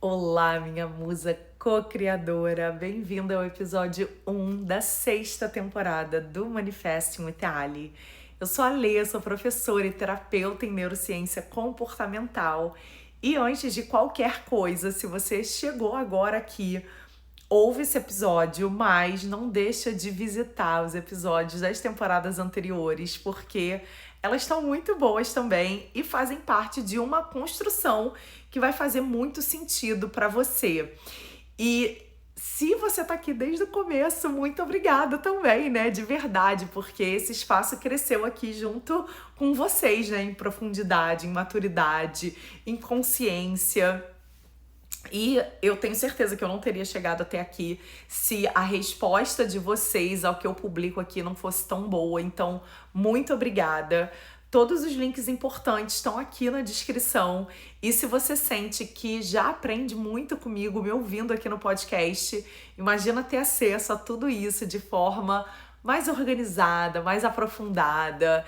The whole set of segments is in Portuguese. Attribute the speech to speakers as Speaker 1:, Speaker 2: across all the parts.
Speaker 1: Olá, minha musa co-criadora, bem-vinda ao episódio 1 da 6ª temporada do Manifesting with Ali. Eu sou a Lê, sou professora e terapeuta em neurociência comportamental. E antes de qualquer coisa, se você chegou agora aqui, ouve esse episódio, mas não deixa de visitar os episódios das temporadas anteriores, porque elas estão muito boas também e fazem parte de uma construção que vai fazer muito sentido para você. E se você tá aqui desde o começo, muito obrigada também, né? De verdade, porque esse espaço cresceu aqui junto com vocês, né? Em profundidade, em maturidade, em consciência. E eu tenho certeza que eu não teria chegado até aqui se a resposta de vocês ao que eu publico aqui não fosse tão boa. Então, muito obrigada. Todos os links importantes estão aqui na descrição. E se você sente que já aprende muito comigo, me ouvindo aqui no podcast, imagina ter acesso a tudo isso de forma mais organizada, mais aprofundada.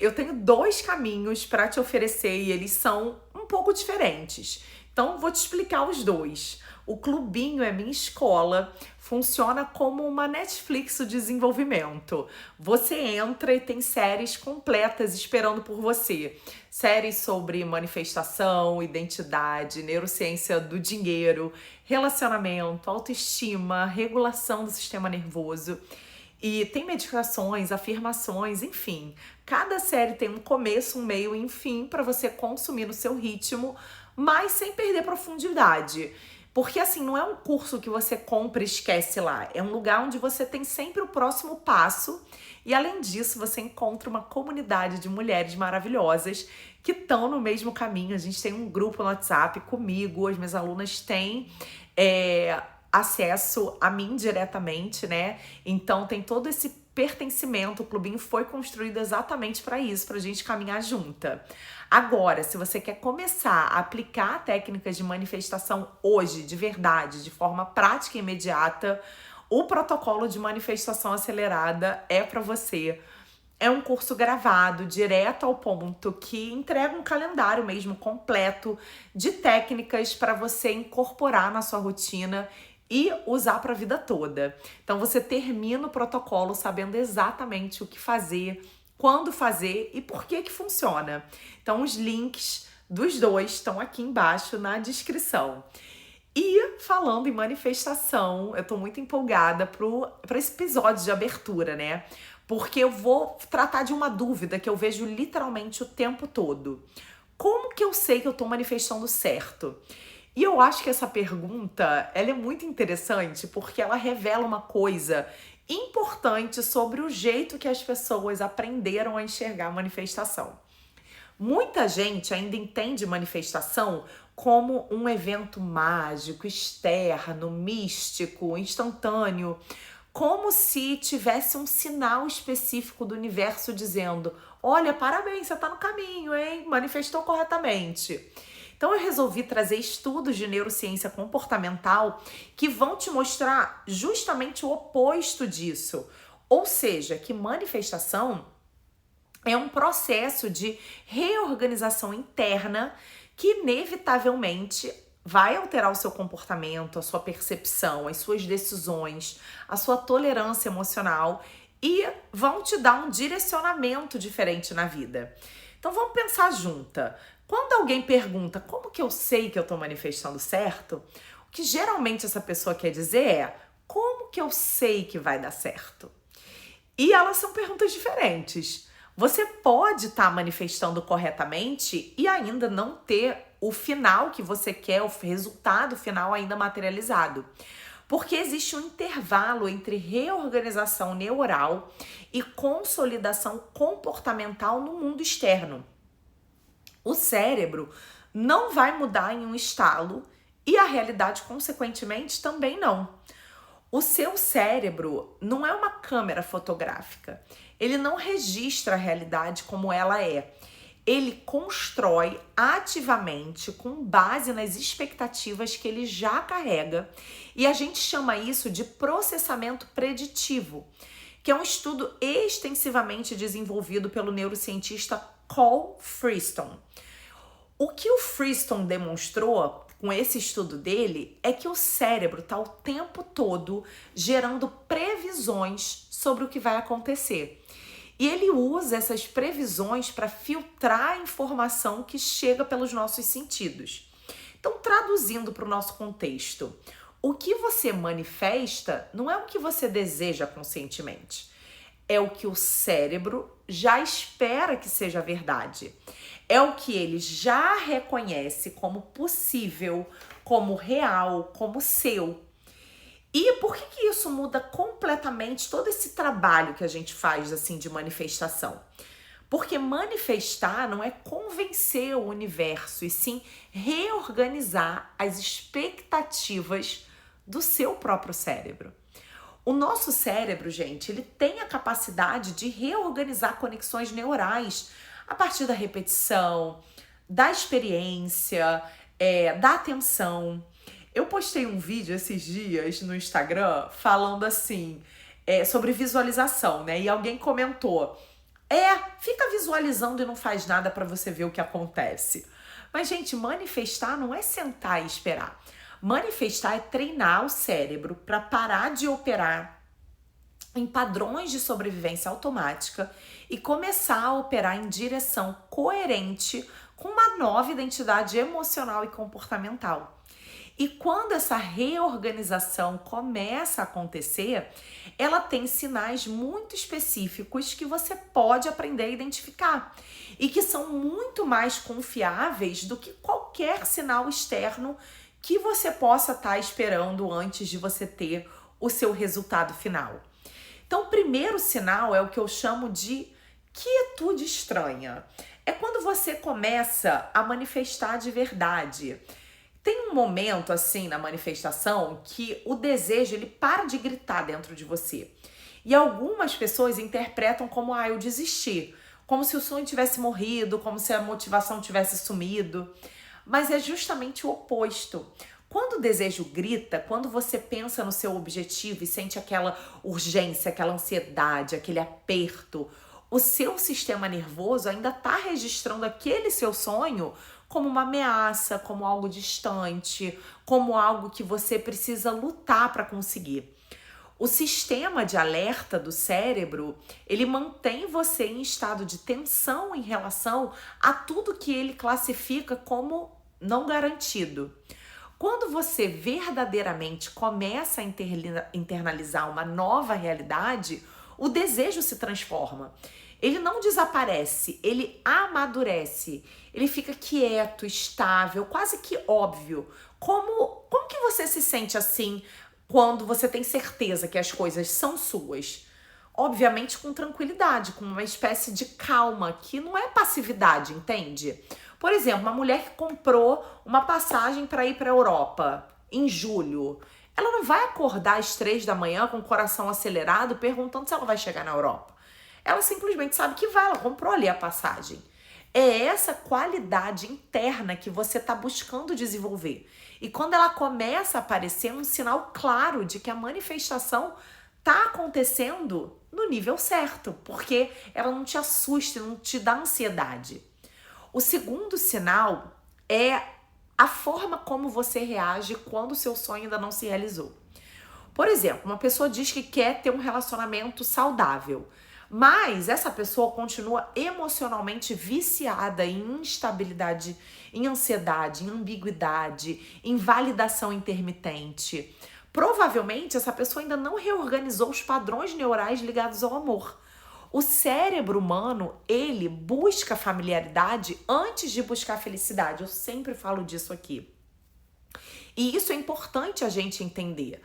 Speaker 1: Eu tenho 2 caminhos para te oferecer e eles são um pouco diferentes. Então, vou te explicar os 2. O Clubinho é minha escola, funciona como uma Netflix do desenvolvimento. Você entra e tem séries completas esperando por você. Séries sobre manifestação, identidade, neurociência do dinheiro, relacionamento, autoestima, regulação do sistema nervoso. E tem meditações, afirmações, enfim. Cada série tem um começo, um meio e um fim para você consumir no seu ritmo, mas sem perder profundidade. Porque assim, não é um curso que você compra e esquece lá. É um lugar onde você tem sempre o próximo passo. E além disso, você encontra uma comunidade de mulheres maravilhosas que estão no mesmo caminho. A gente tem um grupo no WhatsApp comigo, as minhas alunas têm acesso a mim diretamente, né? Então tem todo esse pertencimento. O clubinho foi construído exatamente para isso, para a gente caminhar junta. Agora, se você quer começar a aplicar técnicas de manifestação hoje, de verdade, de forma prática e imediata, o protocolo de manifestação acelerada é para você. É um curso gravado, direto ao ponto, que entrega um calendário mesmo completo de técnicas para você incorporar na sua rotina e usar para a vida toda. Então você termina o protocolo sabendo exatamente o que fazer, quando fazer e por que funciona. Então os links dos 2 estão aqui embaixo na descrição. E falando em manifestação, eu tô muito empolgada para esse episódio de abertura, né? Porque eu vou tratar de uma dúvida que eu vejo literalmente o tempo todo. Como que eu sei que eu tô manifestando certo? E eu acho que essa pergunta, ela é muito interessante porque ela revela uma coisa importante sobre o jeito que as pessoas aprenderam a enxergar a manifestação. Muita gente ainda entende manifestação como um evento mágico, externo, místico, instantâneo, como se tivesse um sinal específico do universo dizendo: olha, parabéns, você tá no caminho, hein? Manifestou corretamente. Então eu resolvi trazer estudos de neurociência comportamental que vão te mostrar justamente o oposto disso. Ou seja, que manifestação é um processo de reorganização interna que inevitavelmente vai alterar o seu comportamento, a sua percepção, as suas decisões, a sua tolerância emocional e vão te dar um direcionamento diferente na vida. Então vamos pensar junta. Quando alguém pergunta como que eu sei que eu tô manifestando certo, o que geralmente essa pessoa quer dizer é: como que eu sei que vai dar certo? E elas são perguntas diferentes. Você pode estar manifestando corretamente e ainda não ter o final que você quer, o resultado final ainda materializado. Porque existe um intervalo entre reorganização neural e consolidação comportamental no mundo externo. O cérebro não vai mudar em um estalo e a realidade, consequentemente, também não. O seu cérebro não é uma câmera fotográfica. Ele não registra a realidade como ela é. Ele constrói ativamente com base nas expectativas que ele já carrega. E a gente chama isso de processamento preditivo, que é um estudo extensivamente desenvolvido pelo neurocientista Cole Freestone. O que o Freestone demonstrou com esse estudo dele é que o cérebro está o tempo todo gerando previsões sobre o que vai acontecer. E ele usa essas previsões para filtrar a informação que chega pelos nossos sentidos. Então, traduzindo para o nosso contexto, o que você manifesta não é o que você deseja conscientemente, é o que o cérebro já espera que seja verdade. É o que ele já reconhece como possível, como real, como seu. E por que isso muda completamente todo esse trabalho que a gente faz assim de manifestação? Porque manifestar não é convencer o universo, e sim reorganizar as expectativas do seu próprio cérebro. O nosso cérebro, gente, ele tem a capacidade de reorganizar conexões neurais a partir da repetição, da experiência, da atenção. Eu postei um vídeo esses dias no Instagram falando assim, sobre visualização, né? E alguém comentou, fica visualizando e não faz nada para você ver o que acontece. Mas, gente, manifestar não é sentar e esperar. Manifestar é treinar o cérebro para parar de operar em padrões de sobrevivência automática e começar a operar em direção coerente com uma nova identidade emocional e comportamental. E quando essa reorganização começa a acontecer, ela tem sinais muito específicos que você pode aprender a identificar e que são muito mais confiáveis do que qualquer sinal externo que você possa estar esperando antes de você ter o seu resultado final. Então, o primeiro sinal é o que eu chamo de quietude estranha. É quando você começa a manifestar de verdade. Tem um momento assim na manifestação que o desejo ele para de gritar dentro de você. E algumas pessoas interpretam como eu desisti, como se o sonho tivesse morrido, como se a motivação tivesse sumido. Mas é justamente o oposto. Quando o desejo grita, quando você pensa no seu objetivo e sente aquela urgência, aquela ansiedade, aquele aperto, o seu sistema nervoso ainda está registrando aquele seu sonho como uma ameaça, como algo distante, como algo que você precisa lutar para conseguir. O sistema de alerta do cérebro, ele mantém você em estado de tensão em relação a tudo que ele classifica como não garantido. Quando você verdadeiramente começa a internalizar uma nova realidade, o desejo se transforma. Ele não desaparece, ele amadurece. Ele fica quieto, estável, quase que óbvio. Como que você se sente assim quando você tem certeza que as coisas são suas? Obviamente com tranquilidade, com uma espécie de calma, que não é passividade, entende? Por exemplo, uma mulher que comprou uma passagem para ir para a Europa em julho, ela não vai acordar às 3 da manhã com o coração acelerado perguntando se ela vai chegar na Europa. Ela simplesmente sabe que vai, ela comprou ali a passagem. É essa qualidade interna que você está buscando desenvolver. E quando ela começa a aparecer, é um sinal claro de que a manifestação está acontecendo no nível certo, porque ela não te assusta, não te dá ansiedade. O segundo sinal é a forma como você reage quando o seu sonho ainda não se realizou. Por exemplo, uma pessoa diz que quer ter um relacionamento saudável, mas essa pessoa continua emocionalmente viciada em instabilidade, em ansiedade, em ambiguidade, em validação intermitente. Provavelmente essa pessoa ainda não reorganizou os padrões neurais ligados ao amor. O cérebro humano, ele busca familiaridade antes de buscar felicidade. Eu sempre falo disso aqui. E isso é importante a gente entender.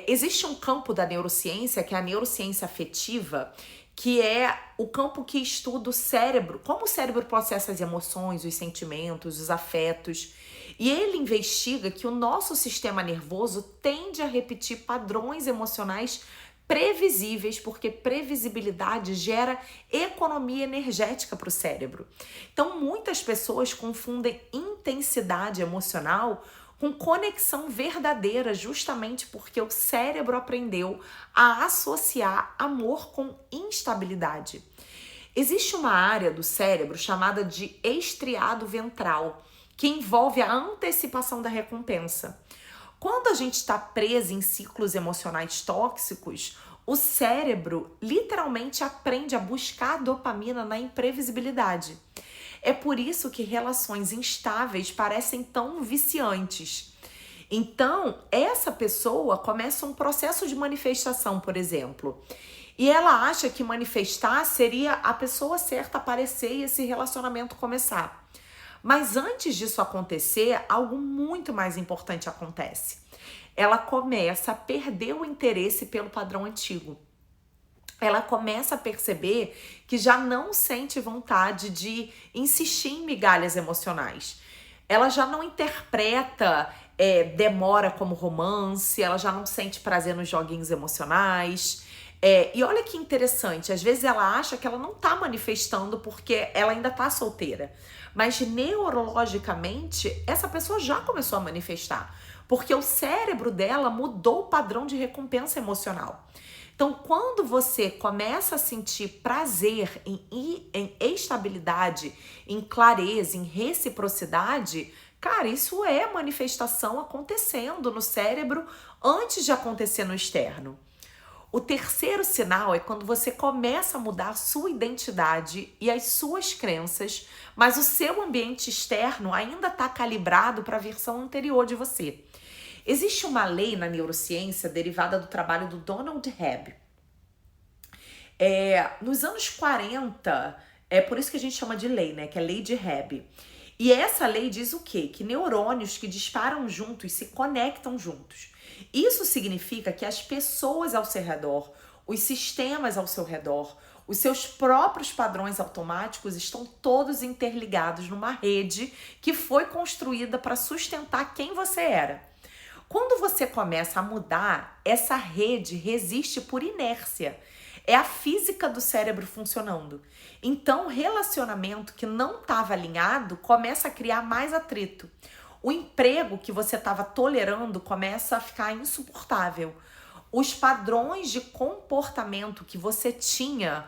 Speaker 1: Existe um campo da neurociência, que é a neurociência afetiva, que é o campo que estuda o cérebro, como o cérebro processa as emoções, os sentimentos, os afetos. E ele investiga que o nosso sistema nervoso tende a repetir padrões emocionais previsíveis, porque previsibilidade gera economia energética para o cérebro. Então, muitas pessoas confundem intensidade emocional com conexão verdadeira, justamente porque o cérebro aprendeu a associar amor com instabilidade. Existe uma área do cérebro chamada de estriado ventral, que envolve a antecipação da recompensa. Quando a gente está preso em ciclos emocionais tóxicos, o cérebro literalmente aprende a buscar dopamina na imprevisibilidade. É por isso que relações instáveis parecem tão viciantes. Então, essa pessoa começa um processo de manifestação, por exemplo, e ela acha que manifestar seria a pessoa certa aparecer e esse relacionamento começar. Mas antes disso acontecer, algo muito mais importante acontece. Ela começa a perder o interesse pelo padrão antigo. Ela começa a perceber que já não sente vontade de insistir em migalhas emocionais. Ela já não interpreta demora como romance, ela já não sente prazer nos joguinhos emocionais. E olha que interessante, às vezes ela acha que ela não tá manifestando porque ela ainda tá solteira. Mas neurologicamente, essa pessoa já começou a manifestar. Porque o cérebro dela mudou o padrão de recompensa emocional. Então, quando você começa a sentir prazer em estabilidade, em clareza, em reciprocidade, cara, isso é manifestação acontecendo no cérebro antes de acontecer no externo. O terceiro sinal é quando você começa a mudar a sua identidade e as suas crenças, mas o seu ambiente externo ainda está calibrado para a versão anterior de você. Existe uma lei na neurociência derivada do trabalho do Donald Hebb. Nos anos 40, é por isso que a gente chama de lei, né? Que é a lei de Hebb. E essa lei diz o quê? Que neurônios que disparam juntos se conectam juntos. Isso significa que as pessoas ao seu redor, os sistemas ao seu redor, os seus próprios padrões automáticos estão todos interligados numa rede que foi construída para sustentar quem você era. Quando você começa a mudar, essa rede resiste por inércia. É a física do cérebro funcionando. Então, o relacionamento que não estava alinhado começa a criar mais atrito. O emprego que você estava tolerando começa a ficar insuportável. Os padrões de comportamento que você tinha,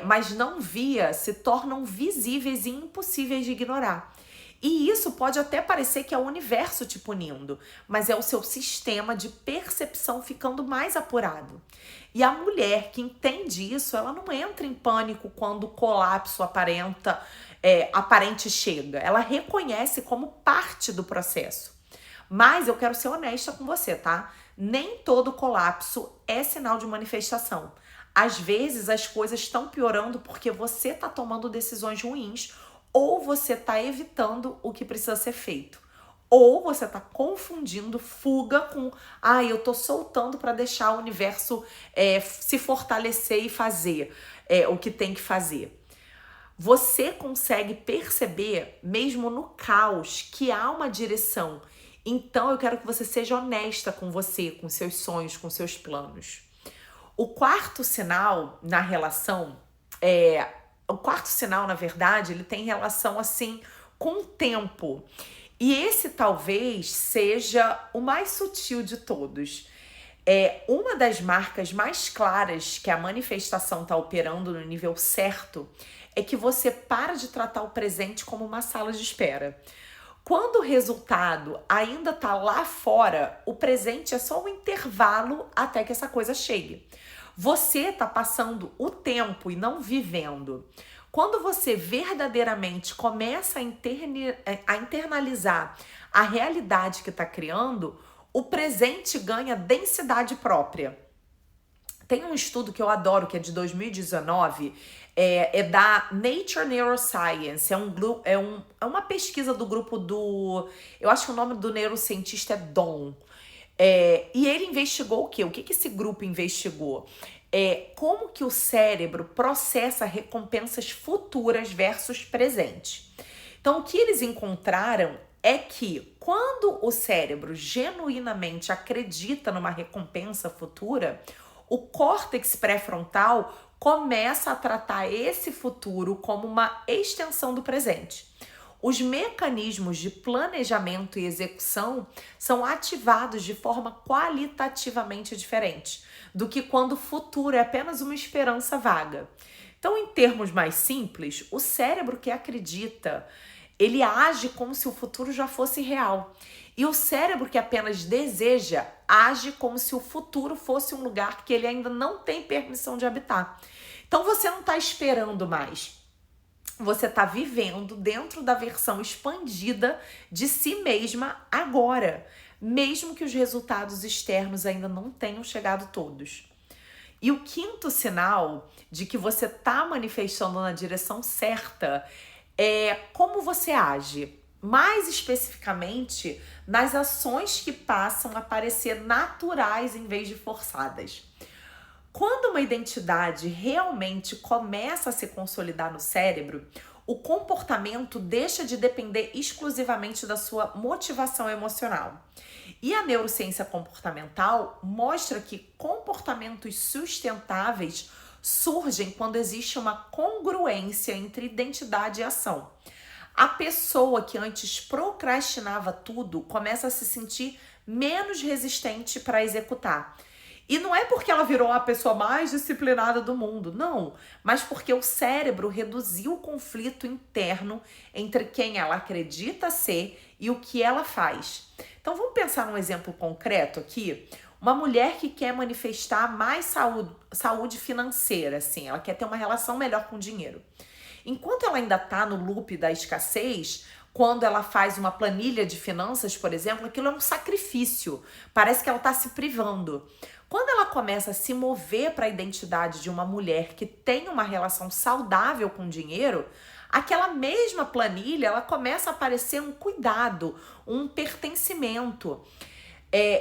Speaker 1: mas não via, se tornam visíveis e impossíveis de ignorar. E isso pode até parecer que é o universo te punindo, mas é o seu sistema de percepção ficando mais apurado. E a mulher que entende isso, ela não entra em pânico quando o colapso aparente chega. Ela reconhece como parte do processo. Mas eu quero ser honesta com você, tá? Nem todo colapso é sinal de manifestação. Às vezes as coisas estão piorando porque você está tomando decisões ruins ou você está evitando o que precisa ser feito. Ou você está confundindo fuga com eu tô soltando para deixar o universo se fortalecer e fazer o que tem que fazer. Você consegue perceber, mesmo no caos, que há uma direção. Então eu quero que você seja honesta com você, com seus sonhos, com seus planos. O quarto sinal na relação na verdade, ele tem relação assim com o tempo. E esse talvez seja o mais sutil de todos. Uma das marcas mais claras que a manifestação está operando no nível certo é que você para de tratar o presente como uma sala de espera. Quando o resultado ainda está lá fora, o presente é só um intervalo até que essa coisa chegue. Você está passando o tempo e não vivendo. Quando você verdadeiramente começa a internalizar a realidade que está criando, o presente ganha densidade própria. Tem um estudo que eu adoro, que é de 2019, da Nature Neuroscience. É uma pesquisa do grupo do... Eu acho que o nome do neurocientista é Don. E ele investigou o quê? O que esse grupo investigou? Como que o cérebro processa recompensas futuras versus presente. Então, o que eles encontraram é que quando o cérebro genuinamente acredita numa recompensa futura, o córtex pré-frontal começa a tratar esse futuro como uma extensão do presente. Os mecanismos de planejamento e execução são ativados de forma qualitativamente diferente do que quando o futuro é apenas uma esperança vaga. Então, em termos mais simples, o cérebro que acredita Ele age como se o futuro já fosse real. E o cérebro que apenas deseja age como se o futuro fosse um lugar que ele ainda não tem permissão de habitar. Então você não está esperando mais. Você está vivendo dentro da versão expandida de si mesma agora, mesmo que os resultados externos ainda não tenham chegado todos. E o quinto sinal de que você está manifestando na direção certa é como você age. Mais especificamente, nas ações que passam a parecer naturais em vez de forçadas. Quando uma identidade realmente começa a se consolidar no cérebro, o comportamento deixa de depender exclusivamente da sua motivação emocional. E a neurociência comportamental mostra que comportamentos sustentáveis surgem quando existe uma congruência entre identidade e ação. A pessoa que antes procrastinava tudo começa a se sentir menos resistente para executar. E não é porque ela virou a pessoa mais disciplinada do mundo, não. Mas porque o cérebro reduziu o conflito interno entre quem ela acredita ser e o que ela faz. Então vamos pensar num exemplo concreto aqui. Uma mulher que quer manifestar mais saúde financeira, assim, ela quer ter uma relação melhor com o dinheiro. Enquanto ela ainda está no loop da escassez, quando ela faz uma planilha de finanças, por exemplo, aquilo é um sacrifício. Parece que ela está se privando. Quando ela começa a se mover para a identidade de uma mulher que tem uma relação saudável com o dinheiro, aquela mesma planilha, ela começa a parecer um cuidado, um pertencimento.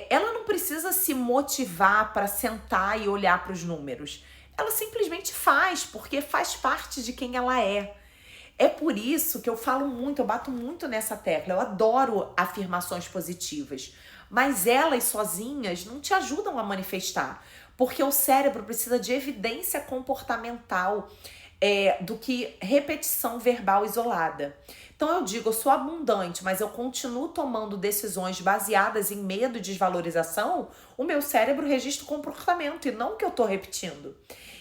Speaker 1: Ela não precisa se motivar para sentar e olhar para os números. Ela simplesmente faz, porque faz parte de quem ela é. É por isso que eu falo muito, eu bato muito nessa tecla. Eu adoro afirmações positivas, mas elas sozinhas não te ajudam a manifestar, porque o cérebro precisa de evidência comportamental do que repetição verbal isolada. Então eu digo, eu sou abundante, mas eu continuo tomando decisões baseadas em medo e desvalorização, o meu cérebro registra o comportamento e não o que eu tô repetindo.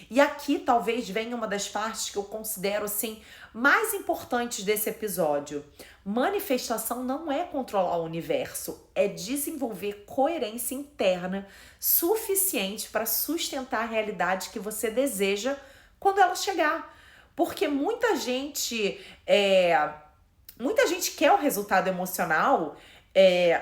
Speaker 1: E aqui talvez venha uma das partes que eu considero assim mais importantes desse episódio. Manifestação não é controlar o universo, é desenvolver coerência interna suficiente para sustentar a realidade que você deseja quando ela chegar. Porque muita gente quer o resultado emocional,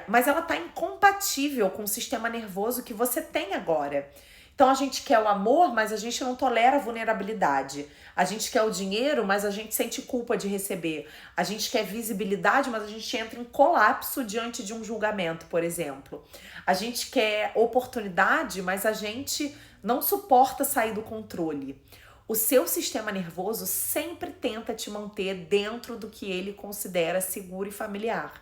Speaker 1: mas ela está incompatível com o sistema nervoso que você tem agora. Então a gente quer o amor, mas a gente não tolera a vulnerabilidade. A gente quer o dinheiro, mas a gente sente culpa de receber. A gente quer visibilidade, mas a gente entra em colapso diante de um julgamento, por exemplo. A gente quer oportunidade, mas a gente não suporta sair do controle. O seu sistema nervoso sempre tenta te manter dentro do que ele considera seguro e familiar.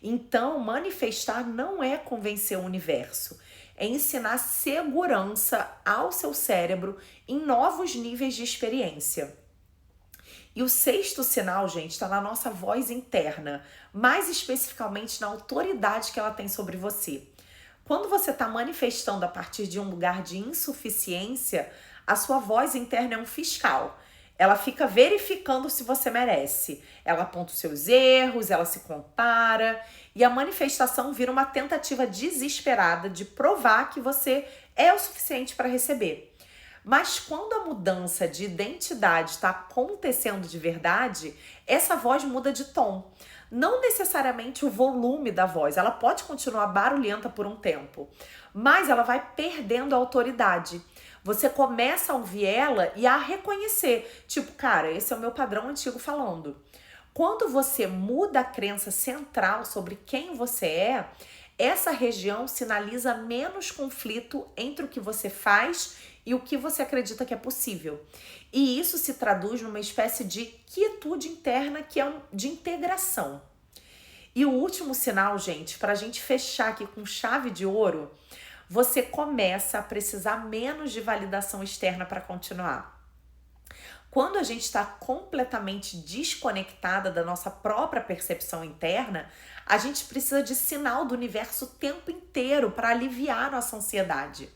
Speaker 1: Então, manifestar não é convencer o universo, é ensinar segurança ao seu cérebro em novos níveis de experiência. E o sexto sinal, gente, está na nossa voz interna, mais especificamente na autoridade que ela tem sobre você. Quando você está manifestando a partir de um lugar de insuficiência, a sua voz interna é um fiscal. Ela fica verificando se você merece. Ela aponta os seus erros, ela se compara. E a manifestação vira uma tentativa desesperada de provar que você é o suficiente para receber. Mas quando a mudança de identidade está acontecendo de verdade, essa voz muda de tom. Não necessariamente o volume da voz, ela pode continuar barulhenta por um tempo, mas ela vai perdendo a autoridade. Você começa a ouvir ela e a reconhecer. Tipo, cara, esse é o meu padrão antigo falando. Quando você muda a crença central sobre quem você é, essa região sinaliza menos conflito entre o que você faz e o que você acredita que é possível. E isso se traduz numa espécie de quietude interna que é de integração. E o último sinal, gente, para a gente fechar aqui com chave de ouro, você começa a precisar menos de validação externa para continuar. Quando a gente está completamente desconectada da nossa própria percepção interna, a gente precisa de sinal do universo o tempo inteiro para aliviar nossa ansiedade.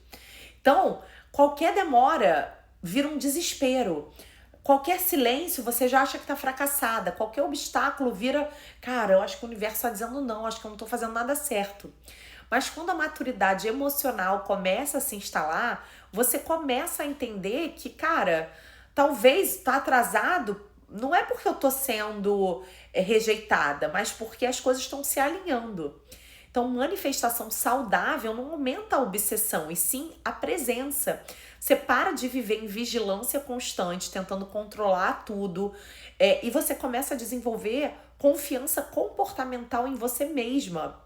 Speaker 1: Então, qualquer demora vira um desespero. Qualquer silêncio você já acha que tá fracassada. Qualquer obstáculo vira, cara, eu acho que o universo tá dizendo não, acho que eu não tô fazendo nada certo. Mas quando a maturidade emocional começa a se instalar, você começa a entender que, cara, talvez tá atrasado, não é porque eu tô sendo rejeitada, mas porque as coisas estão se alinhando. Então, manifestação saudável não aumenta a obsessão, e sim a presença. Você para de viver em vigilância constante, tentando controlar tudo, e você começa a desenvolver confiança comportamental em você mesma,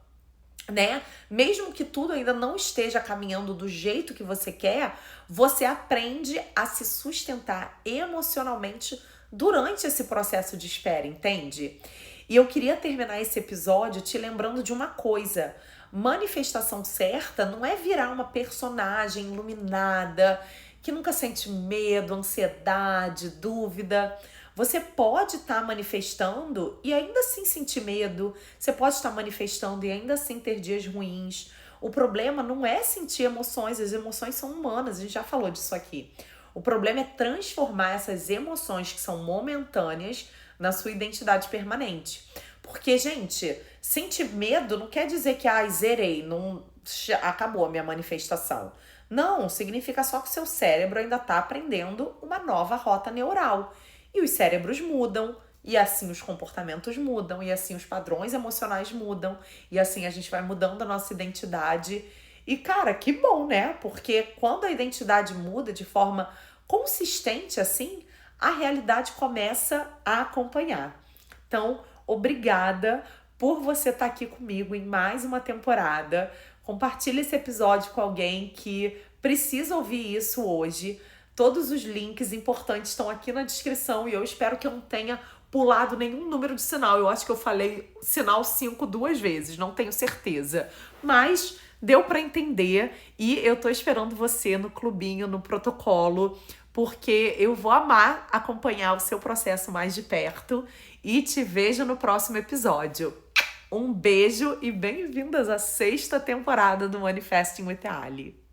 Speaker 1: né? Mesmo que tudo ainda não esteja caminhando do jeito que você quer, você aprende a se sustentar emocionalmente durante esse processo de espera, entende? E eu queria terminar esse episódio te lembrando de uma coisa. Manifestação certa não é virar uma personagem iluminada que nunca sente medo, ansiedade, dúvida. Você pode estar manifestando e ainda assim sentir medo. Você pode estar manifestando e ainda assim ter dias ruins. O problema não é sentir emoções, as emoções são humanas, a gente já falou disso aqui. O problema é transformar essas emoções que são momentâneas na sua identidade permanente. Porque, gente, sentir medo não quer dizer que, zerei, não acabou a minha manifestação. Não, significa só que o seu cérebro ainda está aprendendo uma nova rota neural. E os cérebros mudam, e assim os comportamentos mudam, e assim os padrões emocionais mudam, e assim a gente vai mudando a nossa identidade. E, cara, que bom, né? Porque quando a identidade muda de forma consistente assim, a realidade começa a acompanhar. Então, obrigada por você estar aqui comigo em mais uma temporada. Compartilhe esse episódio com alguém que precisa ouvir isso hoje. Todos os links importantes estão aqui na descrição e eu espero que eu não tenha pulado nenhum número de sinal. Eu acho que eu falei sinal 5 duas vezes, não tenho certeza. Mas deu para entender e eu tô esperando você no clubinho, no protocolo, porque eu vou amar acompanhar o seu processo mais de perto e te vejo no próximo episódio. Um beijo e bem-vindas à 6ª temporada do Manifesting with Ali.